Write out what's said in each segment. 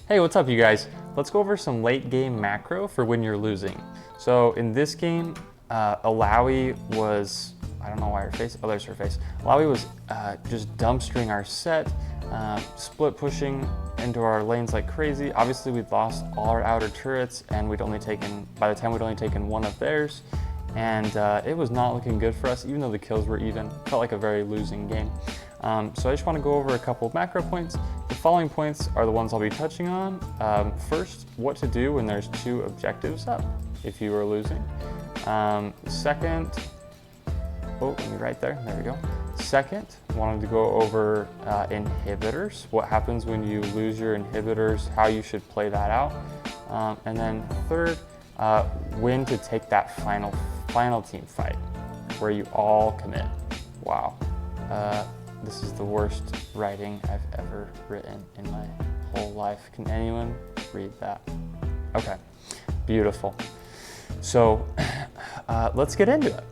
Hey, what's up you guys? Let's go over some late game macro for when you're losing. So in this game, Alawi was, I don't know why her face, oh there's her face. Alawi was just dumpstering our set, split pushing into our lanes like crazy. Obviously we'd lost all our outer turrets and by the time we'd only taken one of theirs. And it was not looking good for us, even though the kills were even. Felt like a very losing game. So I just want to go over a couple of macro points. The following points are the ones I'll be touching on. First, what to do when there's 2 objectives up if you are losing. Second, oh, let me right there we go. Second, wanted to go over inhibitors, what happens when you lose your inhibitors, how you should play that out. And then third, when to take that final team fight where you all commit. Wow. This is the worst writing I've ever written in my whole life. Can anyone read that? Okay, beautiful. So let's get into it.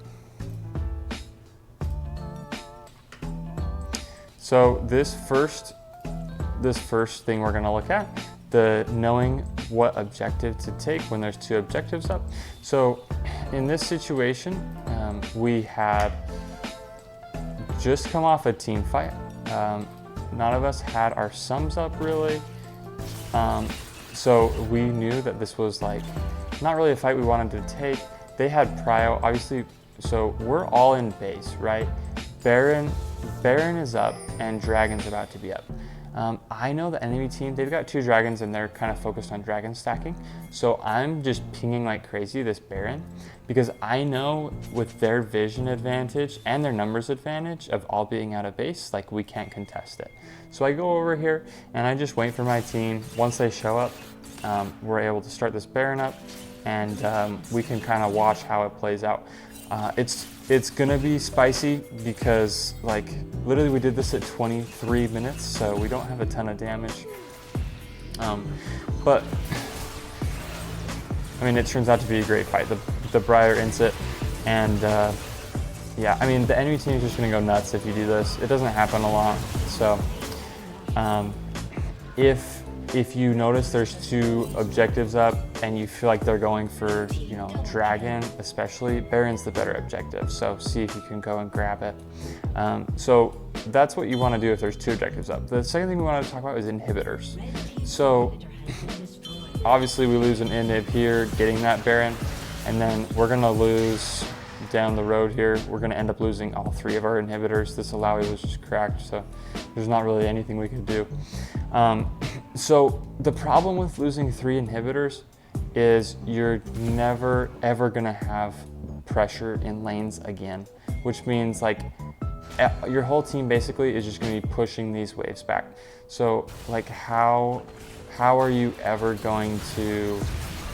So this first thing we're gonna look at, the knowing what objective to take when there's 2 objectives up. So in this situation, we had just come off a team fight. None of us had our sums up really. So we knew that this was like, not really a fight we wanted to take. They had prio, obviously, so we're all in base, right? Baron is up and Dragon's about to be up. I know the enemy team, they've got 2 dragons and they're kind of focused on dragon stacking. So I'm just pinging like crazy this Baron because I know with their vision advantage and their numbers advantage of all being out of base, like we can't contest it. So I go over here and I just wait for my team. Once they show up, we're able to start this Baron up and we can kind of watch how it plays out. It's gonna be spicy because like literally we did this at 23 minutes, so we don't have a ton of damage. But I mean, it turns out to be a great fight. The Briar ints it, and yeah, I mean the enemy team is just gonna go nuts if you do this. It doesn't happen a lot, so if you notice there's 2 objectives up and you feel like they're going for, you know, Dragon especially, Baron's the better objective. So see if you can go and grab it. So that's what you want to do if there's 2 objectives up. The second thing we want to talk about is inhibitors. So obviously we lose an inhib here, getting that Baron, and then we're gonna lose down the road here. We're gonna end up losing all 3 of our inhibitors. This Alawi was just cracked, so there's not really anything we can do. So the problem with losing 3 inhibitors is you're never ever gonna have pressure in lanes again, which means like your whole team basically is just gonna be pushing these waves back. So like how are you ever going to,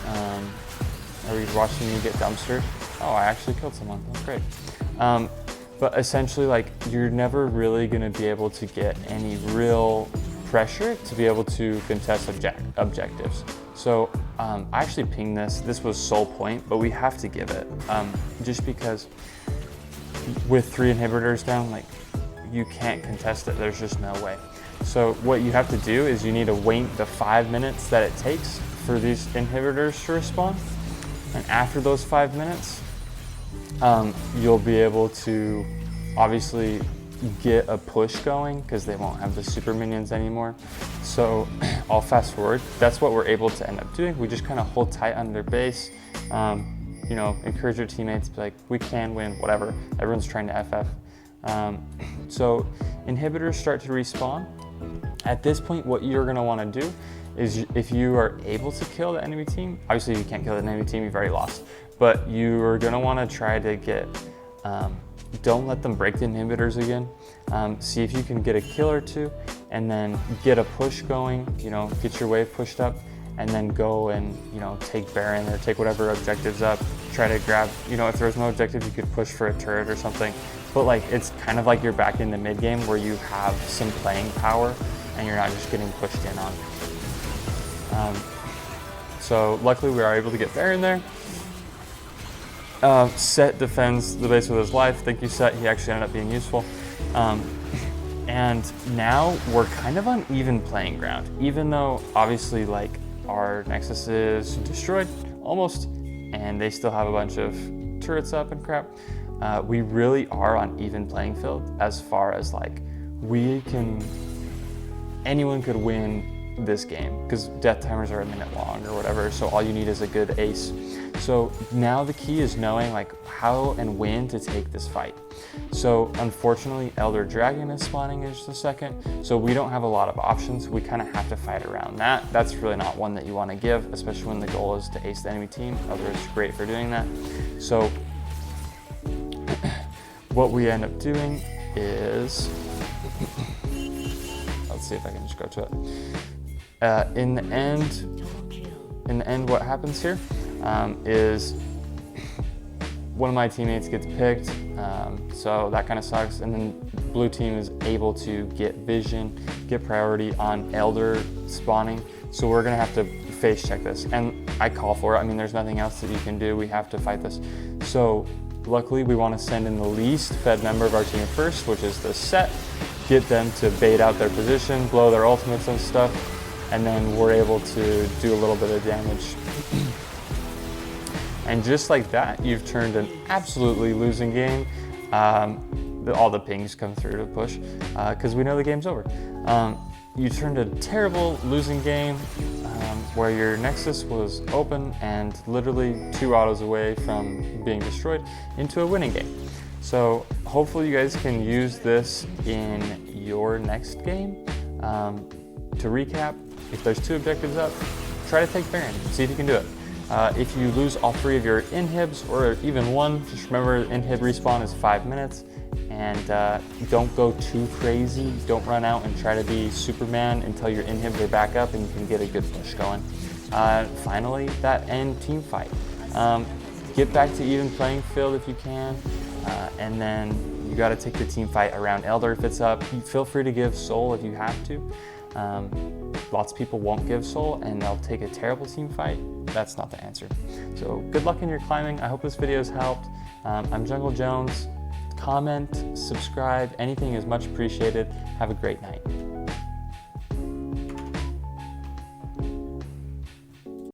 are you watching me get dumpstered? Oh, I actually killed someone, that's great. But essentially like you're never really gonna be able to get any real pressure to be able to contest objectives. So I actually pinged this was sole point, but we have to give it just because with 3 inhibitors down, like you can't contest it, there's just no way. So what you have to do is you need to wait the 5 minutes that it takes for these inhibitors to respawn, and after those 5 minutes you'll be able to obviously get a push going because they won't have the super minions anymore. So I'll fast forward. That's what we're able to end up doing. We just kind of hold tight on their base, you know, encourage your teammates to be like, we can win, whatever. Everyone's trying to FF. So inhibitors start to respawn. At this point, what you're gonna wanna do is if you are able to kill the enemy team, obviously if you can't kill the enemy team, you've already lost, but you are gonna wanna try to get, don't let them break the inhibitors again. See if you can get a kill or 2 and then get a push going, you know, get your wave pushed up and then go and, you know, take Baron or take whatever objectives up, try to grab, you know, if there's no objective, you could push for a turret or something. But like, it's kind of like you're back in the mid game where you have some playing power and you're not just getting pushed in on. So luckily we are able to get Baron there. Set defends the base with his life. Thank you, Set. He actually ended up being useful. And now we're kind of on even playing ground, even though obviously like our Nexus is destroyed almost, and they still have a bunch of turrets up and crap. We really are on even playing field as far as like anyone could win this game because death timers are a minute long or whatever. So all you need is a good ace. So now the key is knowing like how and when to take this fight. So unfortunately, Elder Dragon is spawning in just a second, so we don't have a lot of options. We kind of have to fight around that. That's really not one that you want to give, especially when the goal is to ace the enemy team. Elder is great for doing that. So what we end up doing is, let's see if I can just go to it. In the end, what happens here is one of my teammates gets picked, so that kind of sucks. And then blue team is able to get vision, get priority on Elder spawning. So we're gonna have to face check this, and I call for it. I mean, there's nothing else that you can do. We have to fight this. So luckily, we want to send in the least fed member of our team first, which is the Set. Get them to bait out their position, blow their ultimates and stuff, and then we're able to do a little bit of damage. And just like that, you've turned an absolutely losing game. All the pings come through to push because we know the game's over. You turned a terrible losing game where your Nexus was open and literally 2 autos away from being destroyed into a winning game. So hopefully you guys can use this in your next game. To recap, if there's 2 objectives up, try to take Baron, see if you can do it. If you lose all 3 of your inhibs, or even 1, just remember inhib respawn is 5 minutes, and don't go too crazy. Don't run out and try to be Superman until your inhibs are back up and you can get a good push going. Finally, that end team fight. Get back to even playing field if you can, and then you got to take the team fight around Elder if it's up. Feel free to give soul if you have to. Lots of people won't give soul and they'll take a terrible team fight. That's not the answer. So good luck in your climbing. I hope this video has helped. I'm Jungle Jones. Comment, subscribe, anything is much appreciated. Have a great night.